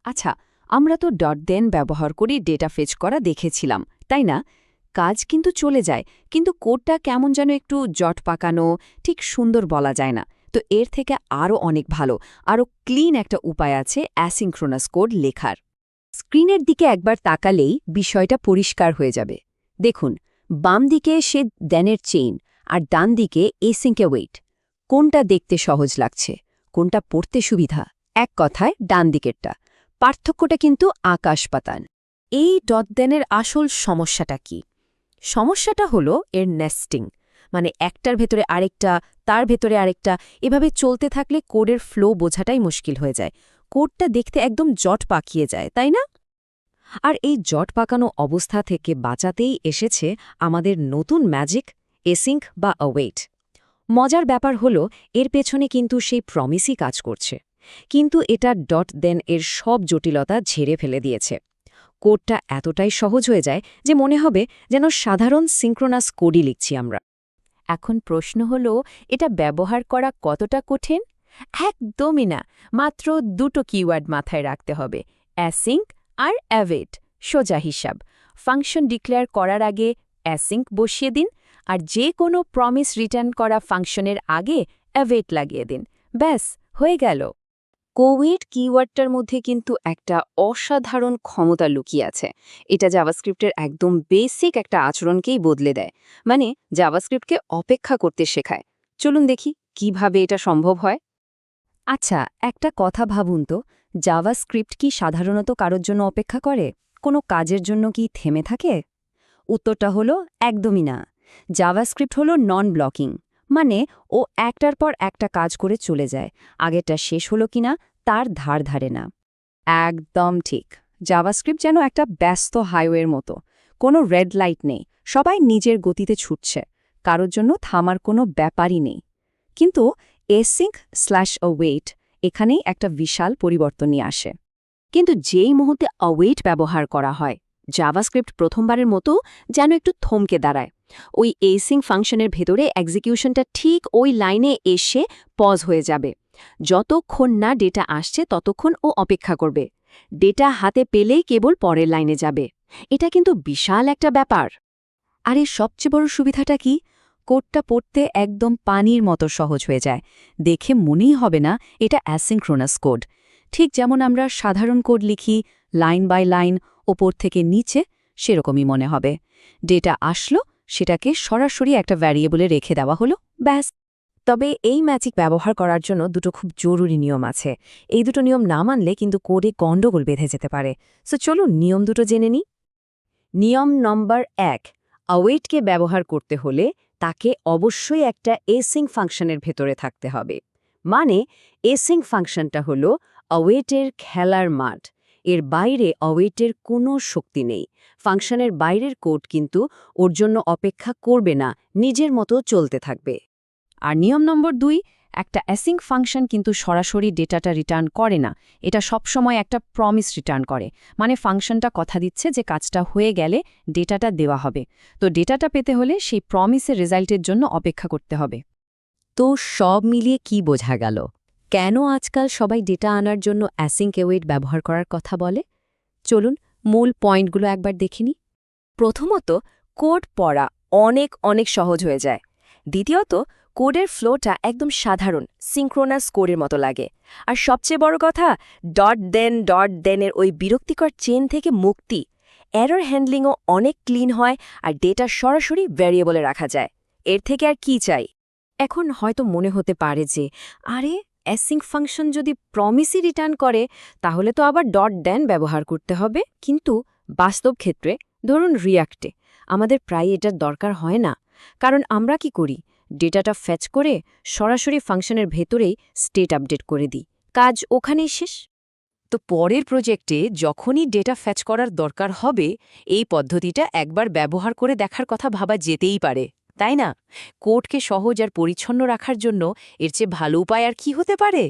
আচ্ছা, আমরা তো ডট দেন ব্যবহার করে ডেটা ফেচ করা দেখেছিলাম, তাই না? কাজ কিন্তু চলে যায়, কিন্তু কোডটা কেমন যেন একটু জট পাকানো, ঠিক সুন্দর বলা যায় না। তো এর থেকে আরও অনেক ভালো, আরও ক্লিন একটা উপায় আছে অ্যাসিঙ্ক্রোনাস কোড লেখার। স্ক্রিনের দিকে একবার তাকালেই বিষয়টা পরিষ্কার হয়ে যাবে। দেখুন, বাম দিকে সে দেনের চেইন, আর ডান দিকে এসিঙ্কে ওয়েট। কোনটা দেখতে সহজ লাগছে, কোনটা পড়তে সুবিধা? এক কথায় ডান দিকেরটা। পার্থক্যটা কিন্তু আকাশ পাতাল। এই ডট দেনের আসল সমস্যাটা কি? সমস্যাটা হলো এর নেস্টিং, মানে একটার ভেতরে আরেকটা, তার ভেতরে আরেকটা, এভাবে চলতে থাকলে কোডের ফ্লো বোঝাটাই মুশকিল হয়ে যায়। কোডটা দেখতে একদম জট পাকিয়ে যায়, তাই না? আর এই জট পাকানো অবস্থা থেকে বাঁচাতেই এসেছে আমাদের নতুন ম্যাজিক, এসিঙ্ক বা অ্যাওয়েট। মজার ব্যাপার হলো এর পেছনে কিন্তু সেই প্রমিসই কাজ করছে, কিন্তু এটা ডট দেন এর সব জটিলতা ঝেড়ে ফেলে দিয়েছে। কোডটা এতটাই সহজ হয়ে যায় যে মনে হবে যেন সাধারণ সিঙ্ক্রোনাস কোডই লিখছি আমরা। এখন প্রশ্ন হলো, এটা ব্যবহার করা কতটা কঠিন? একদমই না। মাত্র দুটো কিওয়ার্ড মাথায় রাখতে হবে, অ্যাসিঙ্ক আর অ্যাওয়েট। সোজা হিসাব। ফাংশন ডিক্লেয়ার করার আগে অ্যাসিঙ্ক বসিয়ে দিন, আর যে কোনো প্রমিস রিটার্ন করা ফাংশনের আগে অ্যাওয়েট লাগিয়ে দিন। ব্যাস, হয়ে গেল। কোয়েট কিওয়ার্ডটার মধ্যে কিন্তু একটা অসাধারণ ক্ষমতা লুকিয়ে আছে। এটা জাভাস্ক্রিপ্টের একদম বেসিক একটা আচরণকেই বদলে দেয়। মানে জাভাস্ক্রিপ্টকে অপেক্ষা করতে শেখায়। চলুন দেখি কিভাবে এটা সম্ভব হয়। আচ্ছা, একটা কথা ভাবুন তো, জাভাস্ক্রিপ্ট কি সাধারণত কারোর জন্য অপেক্ষা করে? কোনো কাজের জন্য কি থেমে থাকে? উত্তরটা হলো একদমই না। জাভাস্ক্রিপ্ট হলো নন ব্লকিং, মানে ও একটার পর একটা কাজ করে চলে যায়, আগেরটা শেষ হলো কিনা তার ধার ধারে না। একদম ঠিক। জাভাস্ক্রিপ্ট যেন একটা ব্যস্ত হাইওয়ের মতো। কোনো রেড লাইট নেই, সবাই নিজের গতিতে ছুটছে, কারোর জন্য থামার কোনো ব্যাপারই নেই। কিন্তু async/await এখানেই একটা বিশাল পরিবর্তন নিয়ে আসে। কিন্তু যেই মুহূর্তে await ব্যবহার করা হয়, জাভাস্ক্রিপ্ট প্রথমবারের মতো যেন একটু থমকে দাঁড়ায়। ওই async ফাংশনের ভেতরে এক্সিকিউশনটা ঠিক ওই লাইনে এসে পজ হয়ে যাবে। যতক্ষণ না ডেটা আসছে ততক্ষণ ও অপেক্ষা করবে। ডেটা হাতে পেলেই কেবল পরের লাইনে যাবে। এটা কিন্তু বিশাল একটা ব্যাপার। আর এর সবচেয়ে বড় সুবিধাটা কি? কোডটা পড়তে একদম পানির মতো সহজ হয়ে যায়। দেখে মনেই হবে না এটা অ্যাসিঙ্ক্রোনাস কোড। ঠিক যেমন আমরা সাধারণ কোড লিখি, লাইন বাই লাইন, ওপর থেকে নিচে, সেরকমই মনে হবে। ডেটা আসলো, সেটাকে সরাসরি একটা ভ্যারিয়েবলে রেখে দেওয়া হলো, ব্যাস। তবে এই ম্যাজিক ব্যবহার করার জন্য দুটো খুব জরুরি নিয়ম আছে। এই দুটো নিয়ম না মানলে কিন্তু কোডে গণ্ডগোল বেঁধে যেতে পারে। সো চলুন নিয়ম দুটো জেনে নিই। নিয়ম নম্বর ১, অ্যাওয়েটকে ব্যবহার করতে হলে তাকে অবশ্যই একটা এসিং ফাংশনের ভেতরে থাকতে হবে। মানে এসিং ফাংশনটা হলো অ্যাওয়েটের খেলার মাঠ। এর বাইরে অ্যাওয়েটের কোনো শক্তি নেই। ফাংশনের বাইরের কোড কিন্তু ওর জন্য অপেক্ষা করবে না, নিজের মতো চলতে থাকবে। আর নিয়ম নম্বর ২, একটা অ্যাসিং ফাংশন কিন্তু সরাসরি ডেটাটা রিটার্ন করে না। এটা সবসময় একটা প্রমিস রিটার্ন করে, মানে ফাংশনটা কথা দিচ্ছে যে কাজটা হয়ে গেলে ডেটাটা দেওয়া হবে। তো ডেটাটা পেতে হলে সেই প্রমিসের রেজাল্টের জন্য অপেক্ষা করতে হবে। তো সব মিলিয়ে কি বোঝা গেল? কেন আজকাল সবাই ডেটা আনার জন্য অ্যাসিঙ্ক অ্যাওয়েট ব্যবহার করার কথা বলে? চলুন মূল পয়েন্টগুলো একবার দেখে নিই। প্রথমত, কোড পড়া অনেক অনেক সহজ হয়ে যায়। দ্বিতীয়ত, কোডের ফ্লোটা একদম সাধারণ সিঙ্ক্রোনাস কোডের মতো লাগে। আর সবচেয়ে বড় কথা, ডট দেনের ওই বিরক্তিকর চেন থেকে মুক্তি। এরর হ্যান্ডলিংও অনেক ক্লিন হয়, আর ডেটা সরাসরি ভ্যারিয়েবলে রাখা যায়। এর থেকে আর কি চাই? এখন হয়তো মনে হতে পারে যে, আরে অ্যাসিঙ্ক ফাংশন যদি প্রমিসই রিটার্ন করে, তাহলে তো আবার ডট দেন ব্যবহার করতে হবে। কিন্তু বাস্তব ক্ষেত্রে, ধরুন রিয়াক্টে, আমাদের প্রায় এটার দরকার হয় না। কারণ আমরা কি করি, ডেটাটা ফ্যাচ করে সরাসরি ফাংশনের ভেতরেই স্টেট আপডেট করে দিই, কাজ ওখানেই শেষ। তো পরের প্রজেক্টে যখনই ডেটা ফ্যাচ করার দরকার হবে, এই পদ্ধতিটা একবার ব্যবহার করে দেখার কথা ভাবা যেতেই পারে, তাই না? কোডকে সহজ আর পরিচ্ছন্ন রাখার জন্য এর চেয়ে ভালো উপায় আর কি হতে পারে?